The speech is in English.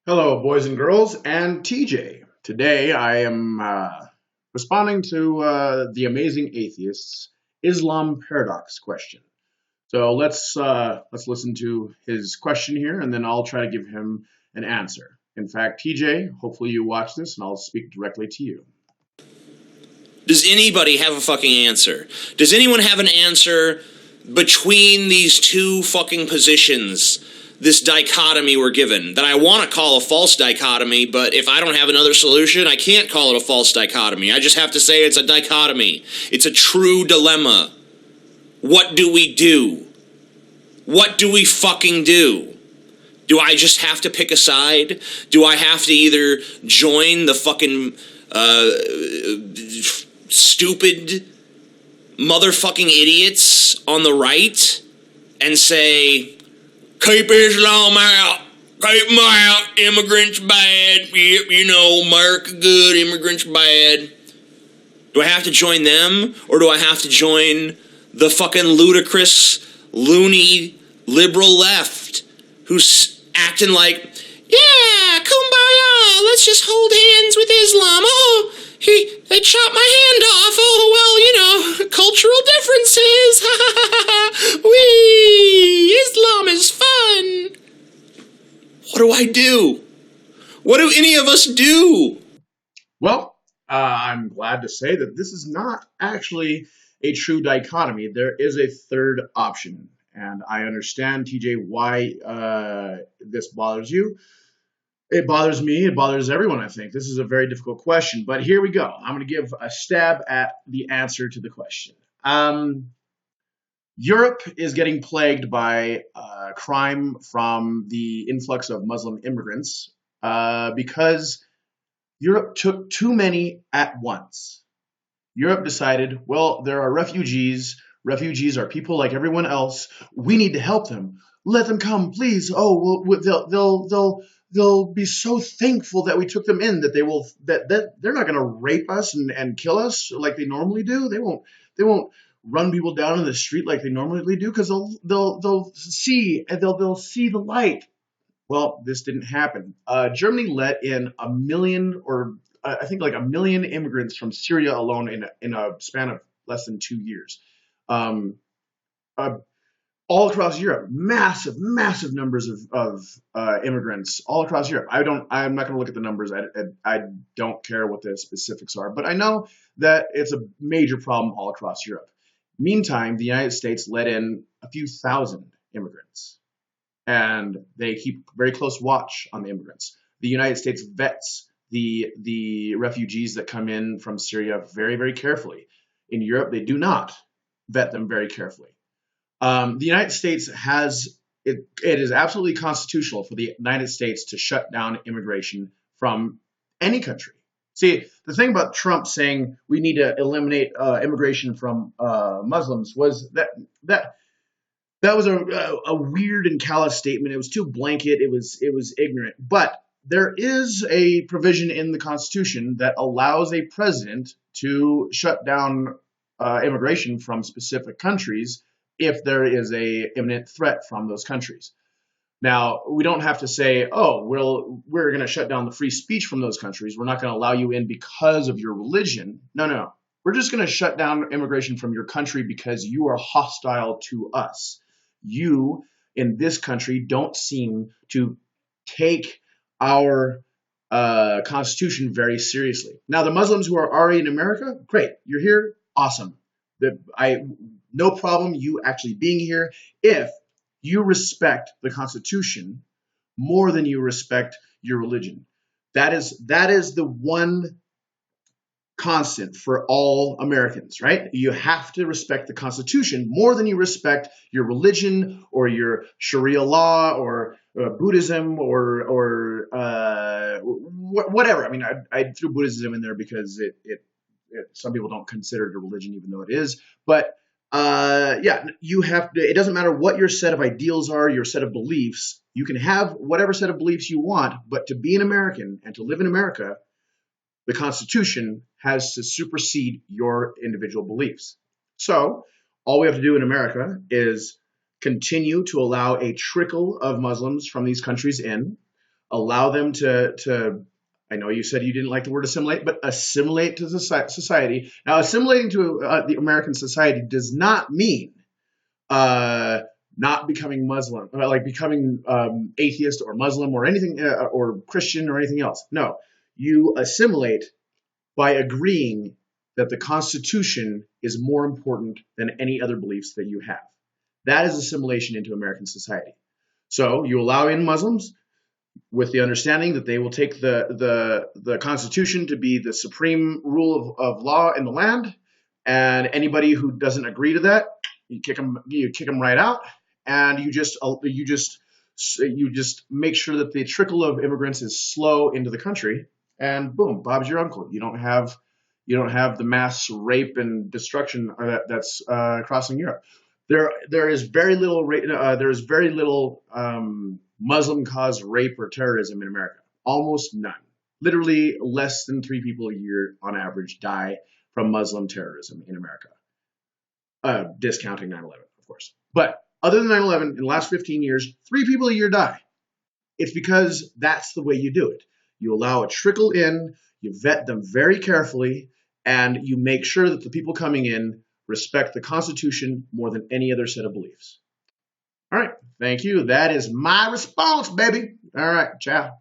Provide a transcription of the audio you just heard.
Hello, boys and girls, and TJ. Today I am responding to the amazing atheist's Islam paradox question. So let's listen to his question here, and then I'll try to give him an answer. In fact, TJ, hopefully you watch this, and I'll speak directly to you. Does anybody have a fucking answer? Does anyone have an answer between these two fucking positions? This dichotomy we're given that I want to call a false dichotomy, but if I don't have another solution, I can't call it a false dichotomy. I just have to say it's a dichotomy. It's a true dilemma. What do we do? What do we fucking do? Do I just have to pick a side? Do I have to either join the fucking stupid motherfucking idiots on the right and say, keep Islam out, keep them out, immigrants bad, yep, America good, immigrants bad? Do I have to join them, or do I have to join the fucking ludicrous, loony, liberal left who's acting like, yeah, kumbaya, let's just hold hands with Islam. Oh, they chopped my hand off. Oh, well, cultural differences. Wee, Islam is fun. What do I do? What do any of us do? Well, I'm glad to say that this is not actually a true dichotomy. There is a third option, and I understand, TJ, why this bothers you. It bothers me. It bothers everyone, I think. This is a very difficult question, but here we go. I'm going to give a stab at the answer to the question. Europe is getting plagued by crime from the influx of Muslim immigrants because Europe took too many at once. Europe decided, well, there are refugees. Refugees are people like everyone else. We need to help them. Let them come, please. Oh, well, they'll be so thankful that we took them in that that they're not going to rape us and kill us like they normally do. They won't run people down in the street like they normally do because they'll see the light. Well, this didn't happen. Germany let in a million, or I think like a million immigrants from Syria alone in a span of less than 2 years. Um, uh, all across Europe, massive numbers of immigrants all across Europe. I'm not going to look at the numbers. I don't care what the specifics are, but I know that it's a major problem all across Europe. Meantime, the United States let in a few thousand immigrants, and they keep very close watch on the immigrants. The United States vets the refugees that come in from Syria very carefully. In Europe, they do not vet them very carefully. The United States has it is absolutely constitutional for the United States to shut down immigration from any country. See, the thing about Trump saying we need to eliminate immigration from Muslims was that was a weird and callous statement. It was too blanket. It was ignorant. But there is a provision in the Constitution that allows a president to shut down immigration from specific countries if there is a imminent threat from those countries. Now, we don't have to say, oh, we're going to shut down the free speech from those countries. We're not going to allow you in because of your religion. No. We're just going to shut down immigration from your country because you are hostile to us. You, in this country, don't seem to take our Constitution very seriously. Now, the Muslims who are already in America, great. You're here, awesome. No problem you actually being here if you respect the Constitution more than you respect your religion. That is the one constant for all Americans, right? You have to respect the Constitution more than you respect your religion or your Sharia law or Buddhism or whatever. I mean, I threw Buddhism in there because some people don't consider it a religion, even though it is. But yeah, you have to. It doesn't matter what your set of ideals are, your set of beliefs. You can have whatever set of beliefs you want, but to be an American and to live in America, the Constitution has to supersede your individual beliefs. So all we have to do in America is continue to allow a trickle of Muslims from these countries in. allow them to I know you said you didn't like the word assimilate, but assimilate to the society. Now, assimilating to the American society does not mean not becoming Muslim, like becoming atheist or Muslim or anything, or Christian or anything else. No, you assimilate by agreeing that the Constitution is more important than any other beliefs that you have. That is assimilation into American society. So you allow in Muslims with the understanding that they will take the Constitution to be the supreme rule of law in the land, and anybody who doesn't agree to that, you kick them right out, and you just make sure that the trickle of immigrants is slow into the country, and boom, Bob's your uncle. You don't have the mass rape and destruction that's crossing Europe. There is very little Muslim caused rape or terrorism in America. Almost none. Literally less than 3 people a year on average die from Muslim terrorism in America. Discounting 9/11, of course. But other than 9/11, in the last 15 years, 3 people a year die. It's because that's the way you do it. You allow a trickle in, you vet them very carefully, and you make sure that the people coming in respect the Constitution more than any other set of beliefs. All right, thank you. That is my response, baby. All right, ciao.